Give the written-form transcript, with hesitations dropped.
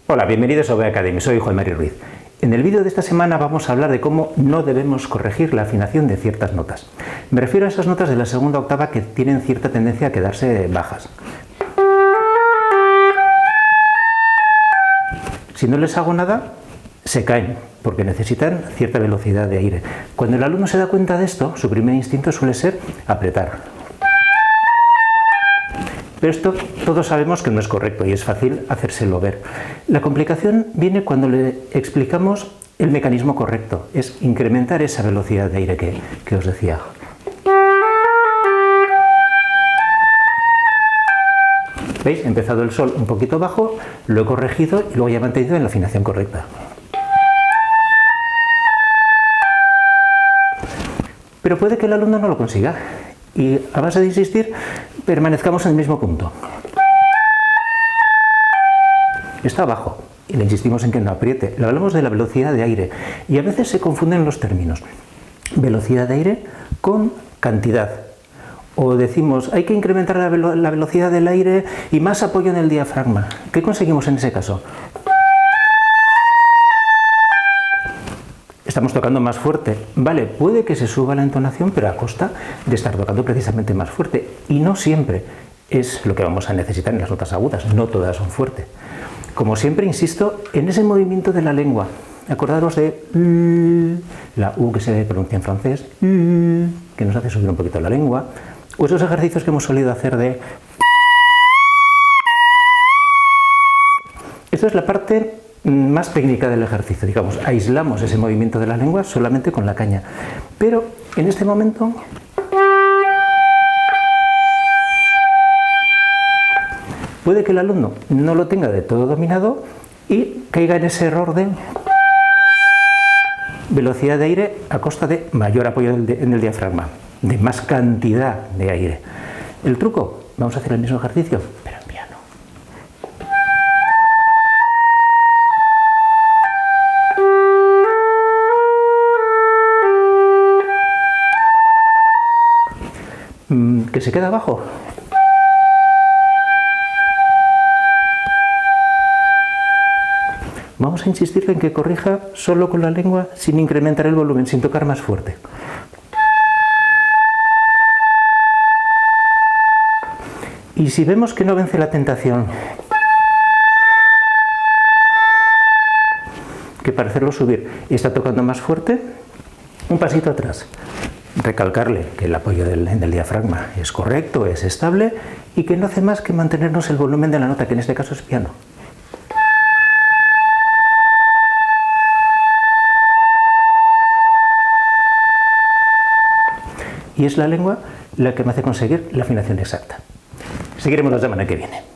Hola, bienvenidos a OBE Academy, soy Juan Mari Ruiz. En el vídeo de esta semana vamos a hablar de cómo no debemos corregir la afinación de ciertas notas. Me refiero a esas notas de la segunda octava que tienen cierta tendencia a quedarse bajas. Si no les hago nada, se caen, porque necesitan cierta velocidad de aire. Cuando el alumno se da cuenta de esto, su primer instinto suele ser apretar. Pero esto todos sabemos que no es correcto y es fácil hacérselo ver. La complicación viene cuando le explicamos el mecanismo correcto, es incrementar esa velocidad de aire que os decía. ¿Veis? He empezado el sol un poquito bajo, lo he corregido y luego ya he mantenido en la afinación correcta. Pero puede que el alumno no lo consiga y a base de insistir permanezcamos en el mismo punto. Está abajo y le insistimos en que no apriete. Le hablamos de la velocidad de aire y a veces se confunden los términos. Velocidad de aire con cantidad. O decimos, hay que incrementar la velocidad del aire y más apoyo en el diafragma. ¿Qué conseguimos en ese caso? Estamos tocando más fuerte. Vale, puede que se suba la entonación, pero a costa de estar tocando precisamente más fuerte. Y no siempre es lo que vamos a necesitar en las notas agudas. No todas son fuertes. Como siempre, insisto en ese movimiento de la lengua. Acordaros de la U que se pronuncia en francés, que nos hace subir un poquito la lengua. O esos ejercicios que hemos solido hacer de... Esto es la parte más técnica del ejercicio, digamos, aislamos ese movimiento de la lengua solamente con la caña. Pero en este momento puede que el alumno no lo tenga de todo dominado y caiga en ese error de velocidad de aire a costa de mayor apoyo en el diafragma, de más cantidad de aire. El truco, vamos a hacer el mismo ejercicio, pero en piano. ¿Que se queda abajo? Vamos a insistir en que corrija solo con la lengua sin incrementar el volumen, sin tocar más fuerte. Y si vemos que no vence la tentación, que para hacerlo subir y está tocando más fuerte, un pasito atrás. Recalcarle que el apoyo en el diafragma es correcto, es estable y que no hace más que mantenernos el volumen de la nota, que en este caso es piano. Y es la lengua la que me hace conseguir la afinación exacta. Seguiremos la semana que viene.